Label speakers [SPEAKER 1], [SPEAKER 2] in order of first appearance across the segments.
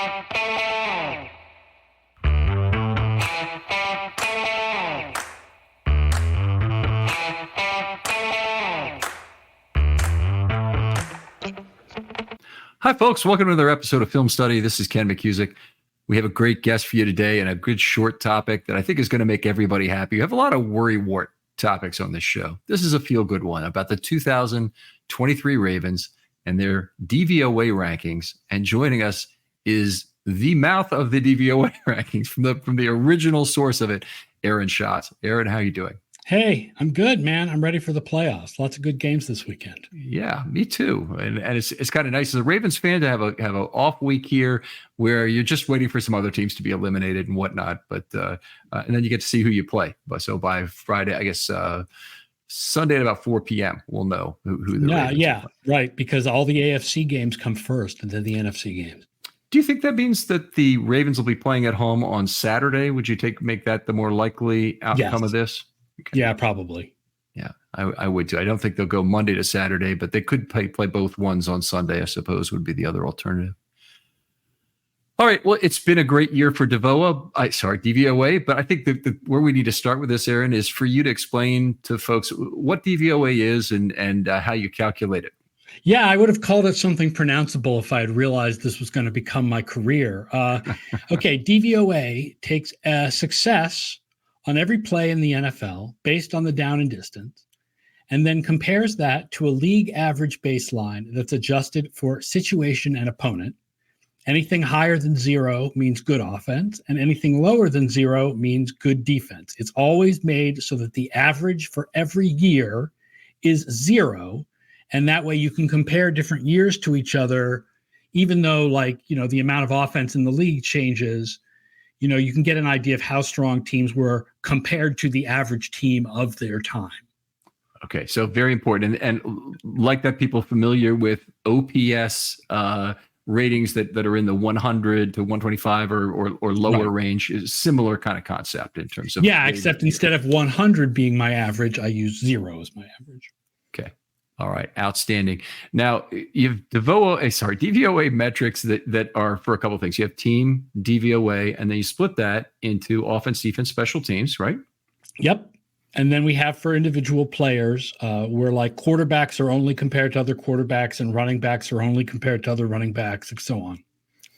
[SPEAKER 1] Hi, folks. Welcome to another episode of Film Study. This is Ken McCusick. We have a great guest for you today and a good short topic that I think is going to make everybody happy. We have a lot of worrywart topics on this show. This is a feel-good one about the 2023 Ravens and their DVOA rankings. And joining us is the mouth of the DVOA rankings from the original source of it, Aaron Schatz. Aaron, how are you doing?
[SPEAKER 2] Hey, I'm good, man. I'm ready for the playoffs. Lots of good games this weekend.
[SPEAKER 1] Yeah, me too. And it's kind of nice as a Ravens fan to have an off week here where you're just waiting for some other teams to be eliminated and whatnot. But and then you get to see who you play. So by Friday, I guess Sunday at about 4 p.m. we'll know who the Ravens play.
[SPEAKER 2] Right, because all the AFC games come first and then the NFC games.
[SPEAKER 1] Do you think that means that the Ravens will be playing at home on Saturday? Would you make that the more likely outcome of this?
[SPEAKER 2] Okay. Yeah, probably.
[SPEAKER 1] Yeah, I would too. I don't think they'll go Monday to Saturday, but they could play both ones on Sunday, I suppose, would be the other alternative. All right. Well, it's been a great year for DVOA, but I think that where we need to start with this, Aaron, is for you to explain to folks what DVOA is and how you calculate it.
[SPEAKER 2] Yeah, I would have called it something pronounceable if I had realized this was going to become my career. Okay, DVOA takes a success on every play in the NFL based on the down and distance, and then compares that to a league average baseline that's adjusted for situation and opponent. Anything higher than 0 means good offense, and anything lower than 0 means good defense. It's always made so that the average for every year is 0, and that way you can compare different years to each other, even though the amount of offense in the league changes. You can get an idea of how strong teams were compared to the average team of their time.
[SPEAKER 1] Okay, so very important. And like that, people familiar with OPS ratings that are in the 100 to 125 or lower range is similar kind of concept in terms of.
[SPEAKER 2] Yeah, except instead of 100 being my average, I use 0 as my average.
[SPEAKER 1] Okay. All right. Outstanding. Now, you have DVOA metrics that are for a couple of things. You have team, DVOA, and then you split that into offense, defense, special teams, right?
[SPEAKER 2] Yep. And then we have for individual players where quarterbacks are only compared to other quarterbacks and running backs are only compared to other running backs and so on.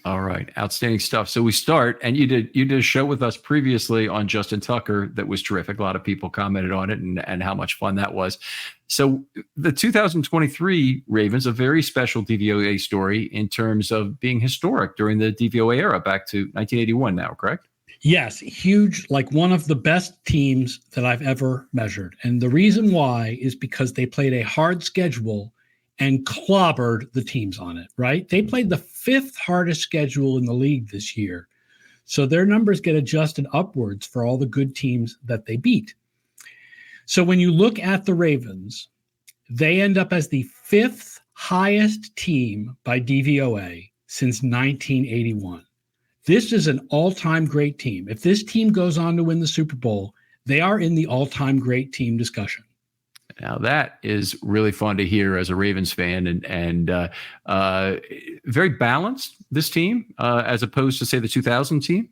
[SPEAKER 1] All right. Outstanding stuff. So we start, and you did a show with us previously on Justin Tucker that was terrific. A lot of people commented on it and how much fun that was. So the 2023 Ravens, a very special DVOA story in terms of being historic during the DVOA era back to 1981 now, correct?
[SPEAKER 2] Yes, huge, one of the best teams that I've ever measured. And the reason why is because they played a hard schedule and clobbered the teams on it, right? They played the 5th hardest schedule in the league this year. So their numbers get adjusted upwards for all the good teams that they beat. So when you look at the Ravens, they end up as the 5th highest team by DVOA since 1981. This is an all-time great team. If this team goes on to win the Super Bowl, they are in the all-time great team discussion.
[SPEAKER 1] Now that is really fun to hear as a Ravens fan, and very balanced, this team, as opposed to say the 2000 team.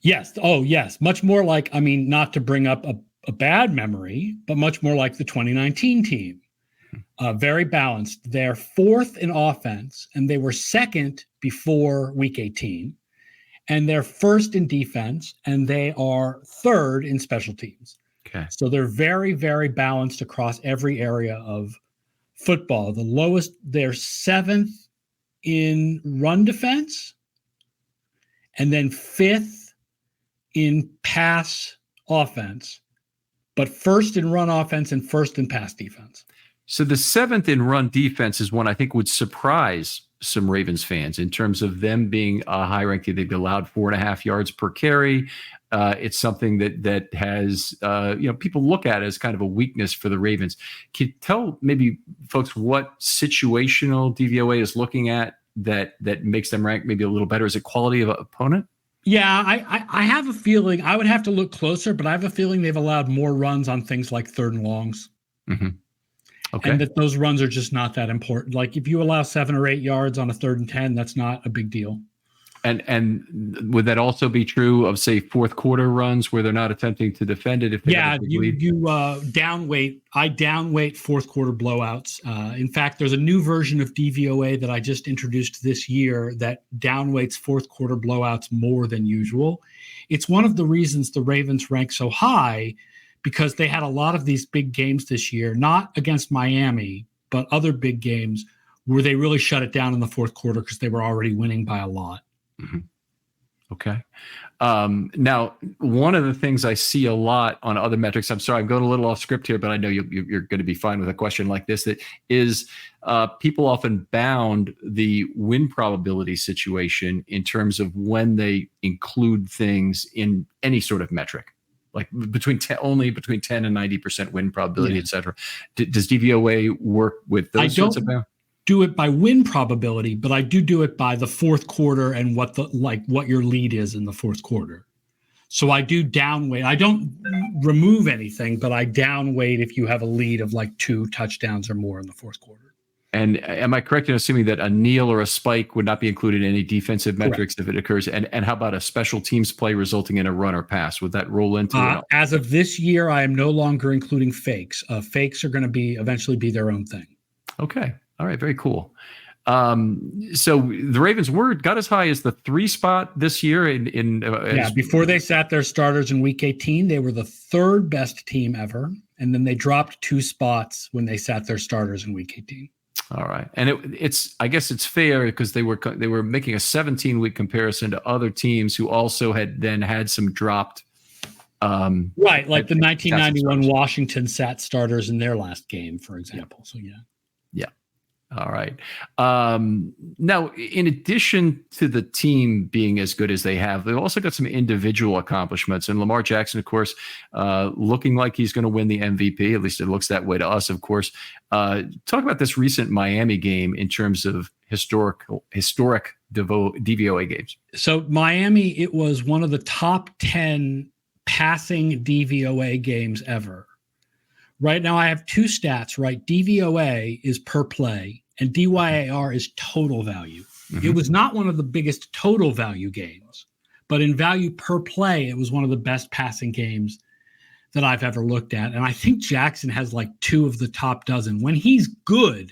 [SPEAKER 2] Yes. Oh, yes. Much more not to bring up a bad memory, but much more like the 2019 team. Very balanced. They're 4th in offense, and they were 2nd before Week 18. And they're 1st in defense, and they are 3rd in special teams.
[SPEAKER 1] Okay.
[SPEAKER 2] So they're very, very balanced across every area of football. The lowest, they're 7th in run defense, and then 5th in pass offense, but 1st in run offense and 1st in pass defense.
[SPEAKER 1] So the 7th in run defense is one I think would surprise some Ravens fans in terms of them being a high ranking. They've allowed 4.5 yards per carry. It's something that has, people look at as kind of a weakness for the Ravens. Can you tell maybe folks what situational DVOA is looking at that makes them rank maybe a little better? Is it quality of opponent?
[SPEAKER 2] Yeah, I have a feeling, I would have to look closer, but I have a feeling they've allowed more runs on things like 3rd and longs.
[SPEAKER 1] Mm-hmm. Okay.
[SPEAKER 2] And that those runs are just not that important. Like if you allow 7 or 8 yards on a 3rd and 10, that's not a big deal.
[SPEAKER 1] And would that also be true of, say, fourth quarter runs where they're not attempting to defend it if they have a big lead?
[SPEAKER 2] You downweight. I downweight fourth quarter blowouts. In fact, there's a new version of DVOA that I just introduced this year that downweights fourth quarter blowouts more than usual. It's one of the reasons the Ravens rank so high, because they had a lot of these big games this year, not against Miami, but other big games where they really shut it down in the fourth quarter because they were already winning by a lot.
[SPEAKER 1] Mm-hmm. Okay. Now, one of the things I see a lot on other metrics, I'm sorry, I'm going a little off script here, but I know you're going to be fine with a question like this, that is people often bound the win probability situation in terms of when they include things in any sort of metric, like only between 10 and 90% win probability, et cetera. Does DVOA work with those sorts of bounds?
[SPEAKER 2] Do it by win probability, but I do it by the fourth quarter and what your lead is in the fourth quarter. So I do downweight. I don't remove anything, but I downweight if you have a lead of like 2 touchdowns or more in the fourth quarter.
[SPEAKER 1] And am I correct in assuming that a kneel or a spike would not be included in any defensive metrics
[SPEAKER 2] Correct.
[SPEAKER 1] if it occurs? And how about a special teams play resulting in a run or pass? Would that roll into it?
[SPEAKER 2] As of this year, I am no longer including fakes. Fakes are going to eventually be their own thing.
[SPEAKER 1] Okay. All right, very cool. So the Ravens got as high as the 3 spot this year.
[SPEAKER 2] Before they sat their starters in Week 18, they were the 3rd best team ever, and then they dropped 2 spots when they sat their starters in Week 18.
[SPEAKER 1] All right, and I guess it's fair because they were making a 17-week comparison to other teams who also had some dropped.
[SPEAKER 2] Right, like the 1991 Washington sat starters in their last game, for example. So yeah.
[SPEAKER 1] All right. Now, in addition to the team being as good as they have, they've also got some individual accomplishments. And Lamar Jackson, of course, looking like he's going to win the MVP. At least it looks that way to us, of course. Talk about this recent Miami game in terms of historic DVOA games.
[SPEAKER 2] So Miami, it was one of the top 10 passing DVOA games ever. Right now, I have 2 stats, right? DVOA is per play, and DYAR is total value. Mm-hmm. It was not one of the biggest total value games, but in value per play, it was one of the best passing games that I've ever looked at. And I think Jackson has like 2 of the top dozen. When he's good,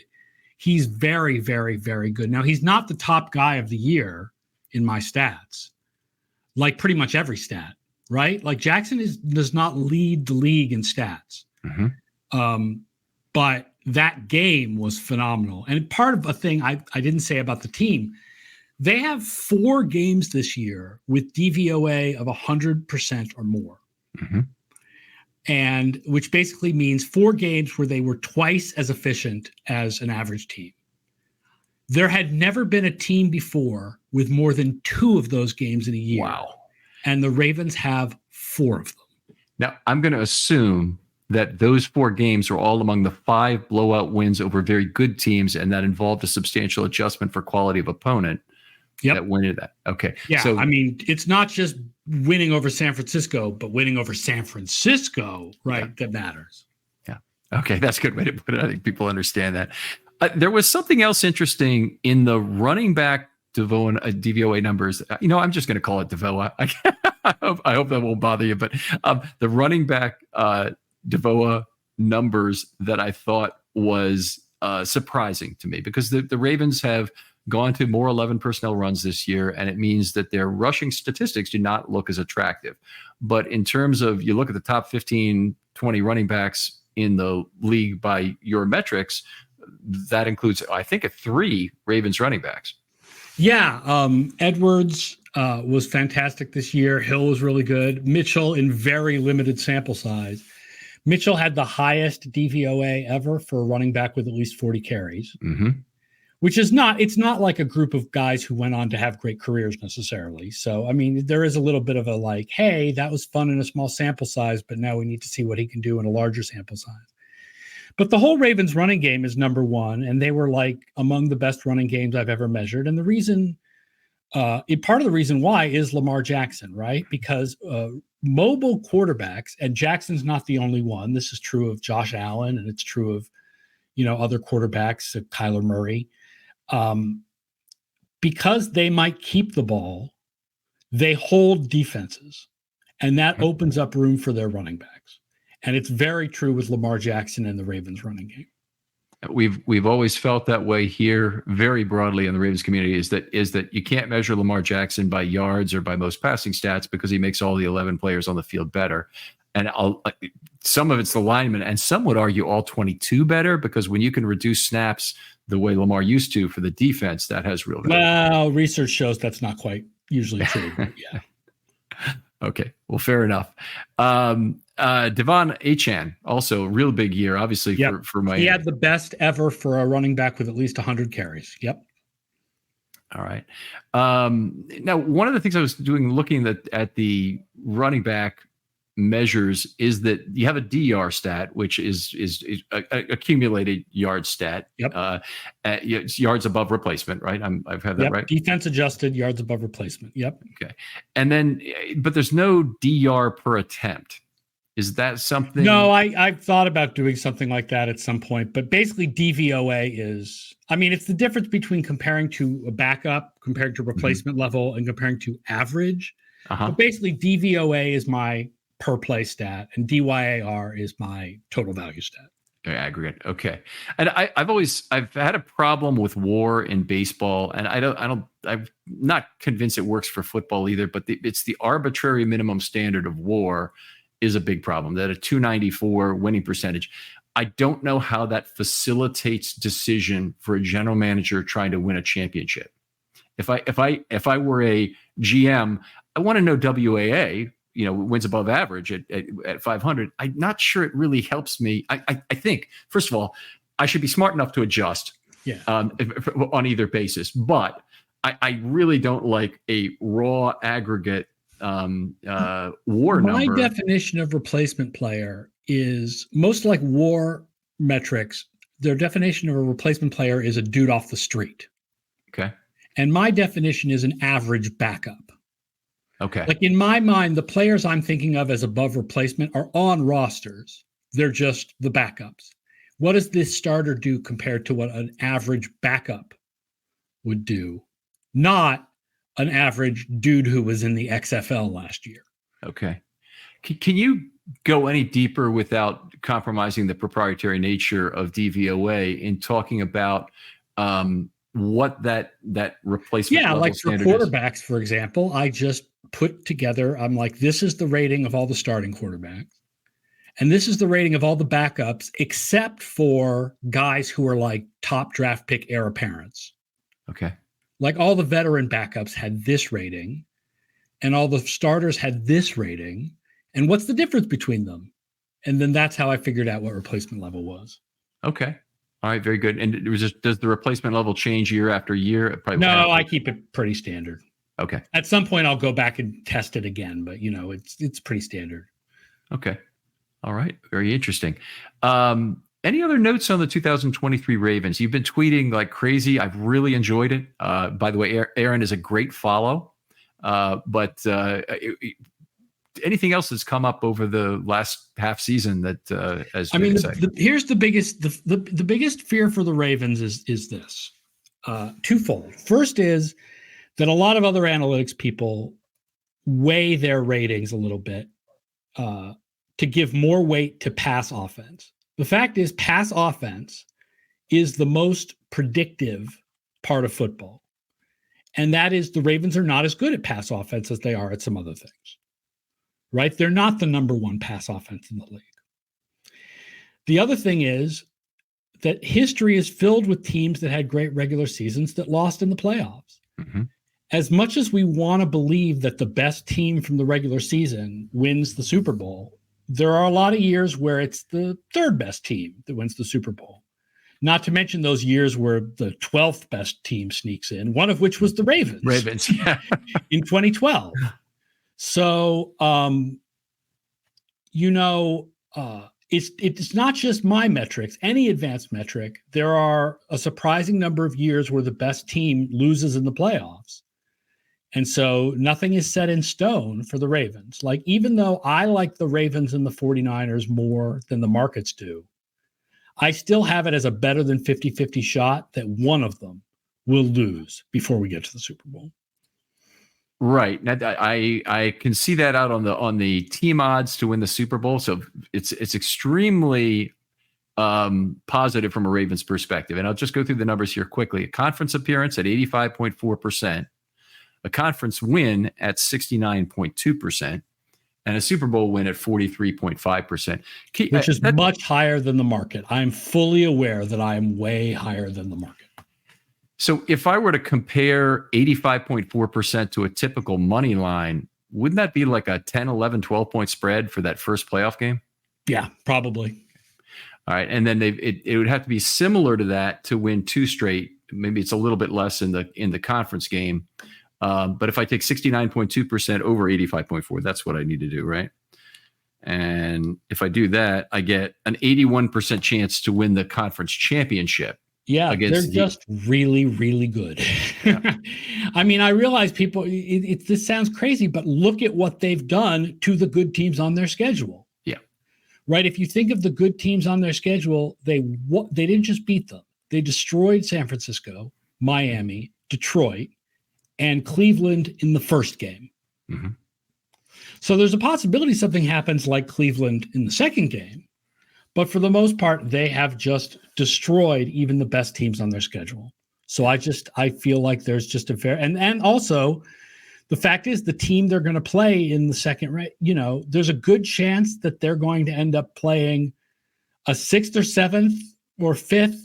[SPEAKER 2] he's very, very, very good. Now, he's not the top guy of the year in my stats, like pretty much every stat, right? Like Jackson does not lead the league in stats. Mm-hmm. But that game was phenomenal. And part of a thing I didn't say about the team, they have 4 games this year with DVOA of 100% or more. Mm-hmm. And which basically means 4 games where they were twice as efficient as an average team. There had never been a team before with more than 2 of those games in a year.
[SPEAKER 1] Wow.
[SPEAKER 2] And the Ravens have 4 of them.
[SPEAKER 1] Now, I'm going to assume that those 4 games are all among the 5 blowout wins over very good teams, and that involved a substantial adjustment for quality of opponent.
[SPEAKER 2] Yep.
[SPEAKER 1] That went into that. Okay.
[SPEAKER 2] Yeah. So, I mean, it's not just winning over San Francisco, but winning over San Francisco, right? Yeah. That matters.
[SPEAKER 1] Yeah. Okay. That's a good way to put it. I think people understand that. There was something else interesting in the running back DVOA numbers. I'm just going to call it DVOA. I hope that won't bother you, but the running back DVOA numbers that I thought was surprising to me, because the Ravens have gone to more 11 personnel runs this year, and it means that their rushing statistics do not look as attractive. But in terms of, you look at the top 15, 20 running backs in the league by your metrics, that includes, I think, 3 Ravens running backs.
[SPEAKER 2] Yeah. Edwards was fantastic this year. Hill was really good. Mitchell, in very limited sample size. Mitchell had the highest DVOA ever for a running back with at least 40 carries, mm-hmm. which is it's not like a group of guys who went on to have great careers necessarily. So, I mean, there is a little bit of a like, hey, that was fun in a small sample size, but now we need to see what he can do in a larger sample size. But the whole Ravens running game is number 1, and they were like among the best running games I've ever measured. And the reason, part of the reason why is Lamar Jackson, right? Because mobile quarterbacks, and Jackson's not the only one. This is true of Josh Allen, and it's true of, other quarterbacks, Kyler Murray. because they might keep the ball, they hold defenses, and that opens up room for their running backs. And it's very true with Lamar Jackson and the Ravens running game.
[SPEAKER 1] We've always felt that way here, very broadly in the Ravens community, is that you can't measure Lamar Jackson by yards or by most passing stats because he makes all the 11 players on the field better. And some of it's the linemen, and some would argue all 22 better, because when you can reduce snaps the way Lamar used to for the defense, that has real value.
[SPEAKER 2] Well, research shows that's not quite usually true. Yeah.
[SPEAKER 1] Okay, well, fair enough. Devon Achane, also a real big year, obviously, for Miami.
[SPEAKER 2] He had the best ever for a running back with at least 100 carries. Yep.
[SPEAKER 1] All right. Now, one of the things I was doing, looking at the running back measures, is that you have a DR stat, which is accumulated yard stat.
[SPEAKER 2] Yep.
[SPEAKER 1] Yards above replacement, right? I've had that right.
[SPEAKER 2] Defense adjusted yards above replacement. Yep.
[SPEAKER 1] Okay. And then, but there's no DR per attempt. Is that something?
[SPEAKER 2] No, I've thought about doing something like that at some point, but basically DVOA is, it's the difference between comparing to a backup, comparing to replacement level, and comparing to average. But basically DVOA is my per play stat, and DYAR is my total value stat.
[SPEAKER 1] Aggregate. Okay. And I've had a problem with WAR in baseball, and I'm not convinced it works for football either, but it's the arbitrary minimum standard of WAR is a big problem. That a 294 winning percentage, I don't know how that facilitates decision for a general manager trying to win a championship. If I were a GM, I want to know WAA, wins above average at 500. I'm not sure it really helps me. I think, first of all, I should be smart enough to adjust on either basis. But I really don't like a raw aggregate WAR number.
[SPEAKER 2] My definition of replacement player is most like WAR metrics. Their definition of a replacement player is a dude off the street.
[SPEAKER 1] Okay.
[SPEAKER 2] And my definition is an average backup.
[SPEAKER 1] Okay.
[SPEAKER 2] Like in my mind, the players I'm thinking of as above replacement are on rosters. They're just the backups. What does this starter do compared to what an average backup would do? Not an average dude who was in the XFL last year.
[SPEAKER 1] Okay. Can you go any deeper without compromising the proprietary nature of DVOA in talking about what that replacement level
[SPEAKER 2] like for quarterbacks, for example, I just put together, I'm like, this is the rating of all the starting quarterbacks, and this is the rating of all the backups, except for guys who are like top draft pick heir apparents.
[SPEAKER 1] Okay.
[SPEAKER 2] Like all the veteran backups had this rating, and all the starters had this rating. And what's the difference between them? And then that's how I figured out what replacement level was.
[SPEAKER 1] Okay. All right. Very good. And does the replacement level change year after year?
[SPEAKER 2] No, I keep it pretty standard.
[SPEAKER 1] Okay.
[SPEAKER 2] At some point I'll go back and test it again, but it's pretty standard.
[SPEAKER 1] Okay. All right. Very interesting. Any other notes on the 2023 Ravens? You've been tweeting like crazy. I've really enjoyed it. By the way, Aaron is a great follow. But anything else that's come up over the last half season that has been exciting?
[SPEAKER 2] Here's the biggest fear for the Ravens is this. Twofold. First is that a lot of other analytics people weigh their ratings a little bit to give more weight to pass offense. The fact is, pass offense is the most predictive part of football. And that is, the Ravens are not as good at pass offense as they are at some other things, right? They're not the number one pass offense in the league. The other thing is that history is filled with teams that had great regular seasons that lost in the playoffs.
[SPEAKER 1] Mm-hmm.
[SPEAKER 2] As much as we want to believe that the best team from the regular season wins the Super Bowl, there are a lot of years where it's the third best team that wins the Super Bowl. Not to mention those years where the 12th best team sneaks in, one of which was the Ravens.
[SPEAKER 1] Yeah.
[SPEAKER 2] In 2012. So, it's not just my metrics. Any advanced metric, there are a surprising number of years where the best team loses in the playoffs. And so nothing is set in stone for the Ravens. Like, even though I like the Ravens and the 49ers more than the markets do, I still have it as a better than 50-50 shot that one of them will lose before we get to the Super Bowl.
[SPEAKER 1] Right. Now, I can see that out on the team odds to win the Super Bowl. So it's extremely positive from a Ravens perspective. And I'll just go through the numbers here quickly. A conference appearance at 85.4%, a conference win at 69.2%, and a Super Bowl win at 43.5%.
[SPEAKER 2] Which is much higher than the market. I'm fully aware that I am way higher than the market.
[SPEAKER 1] So if I were to compare 85.4% to a typical money line, wouldn't that be like a 10, 11, 12 point spread for that first playoff game?
[SPEAKER 2] Yeah, probably.
[SPEAKER 1] All right. And then it would have to be similar to that to win 2 straight. Maybe it's a little bit less in the conference game. But if I take 69.2% over 85.4, that's what I need to do, right? And if I do that, I get an 81% chance to win the conference championship.
[SPEAKER 2] Yeah, they're just really, really good. Yeah. I mean, I realize people, this sounds crazy, but look at what they've done to the good teams on their schedule.
[SPEAKER 1] Yeah.
[SPEAKER 2] Right? If you think of the good teams on their schedule, they didn't just beat them. They destroyed San Francisco, Miami, Detroit, and Cleveland in the first game. Mm-hmm. So there's a possibility something happens like Cleveland in the second game. But for the most part, they have just destroyed even the best teams on their schedule. So I feel like there's just a fair, and also the fact is the team they're going to play in the second round, there's a good chance that they're going to end up playing a 6th or 7th or 5th.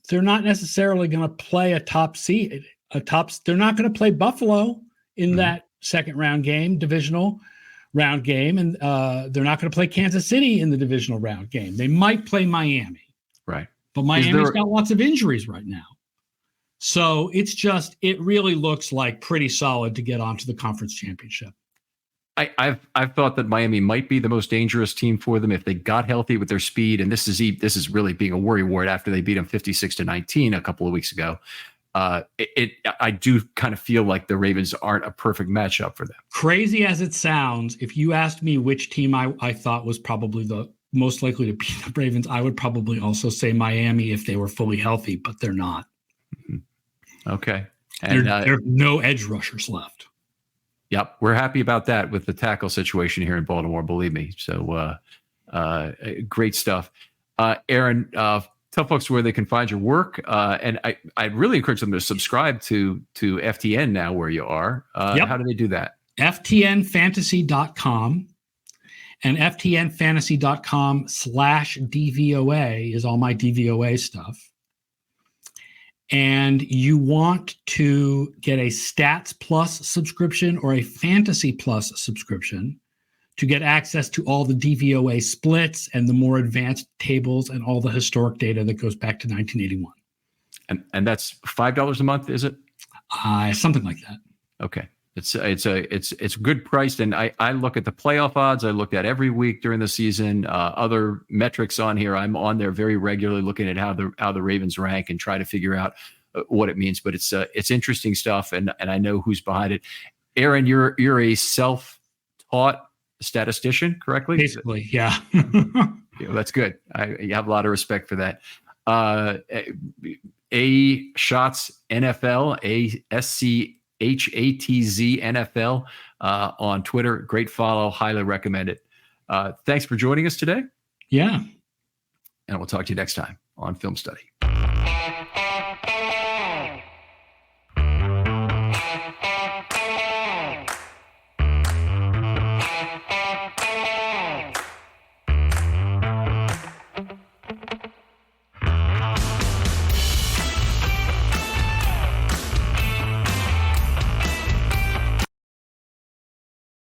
[SPEAKER 2] They're not necessarily going to play a top seed, they're not going to play Buffalo in that second round game, divisional round game, and they're not going to play Kansas City in the divisional round game. They might play Miami,
[SPEAKER 1] right?
[SPEAKER 2] But Miami's got lots of injuries right now, so it really looks like pretty solid to get onto the conference championship.
[SPEAKER 1] I've thought that Miami might be the most dangerous team for them if they got healthy with their speed, and this is really being a worry ward after they beat them 56-19 a couple of weeks ago. I do kind of feel like the Ravens aren't a perfect matchup for them.
[SPEAKER 2] Crazy as it sounds, if you asked me which team I thought was probably the most likely to beat the Ravens, I would probably also say Miami if they were fully healthy, but they're not.
[SPEAKER 1] Mm-hmm. Okay. And
[SPEAKER 2] there are no edge rushers left.
[SPEAKER 1] Yep. We're happy about that with the tackle situation here in Baltimore, believe me. So great stuff. Aaron, tell folks where they can find your work. And I really encourage them to subscribe to FTN now where you are.
[SPEAKER 2] Yep.
[SPEAKER 1] How do they do that?
[SPEAKER 2] FTNfantasy.com and FTNfantasy.com/DVOA is all my DVOA stuff. And you want to get a Stats Plus subscription or a Fantasy Plus subscription to get access to all the DVOA splits and the more advanced tables and all the historic data that goes back to 1981.
[SPEAKER 1] And that's $5 a month, is it?
[SPEAKER 2] Something like that.
[SPEAKER 1] Okay. It's good priced. And I look at the playoff odds. I look at every week during the season, other metrics on here. I'm on there very regularly looking at how the Ravens rank and try to figure out what it means, but it's interesting stuff. And I know who's behind it. Aaron, you're a self-taught statistician, correctly?
[SPEAKER 2] Basically, yeah.
[SPEAKER 1] Yeah, that's good. You have a lot of respect for that. A Schatz NFL, ASCHATZ NFL on Twitter. Great follow. Highly recommend it. Thanks for joining us today.
[SPEAKER 2] Yeah.
[SPEAKER 1] And we'll talk to you next time on Film Study.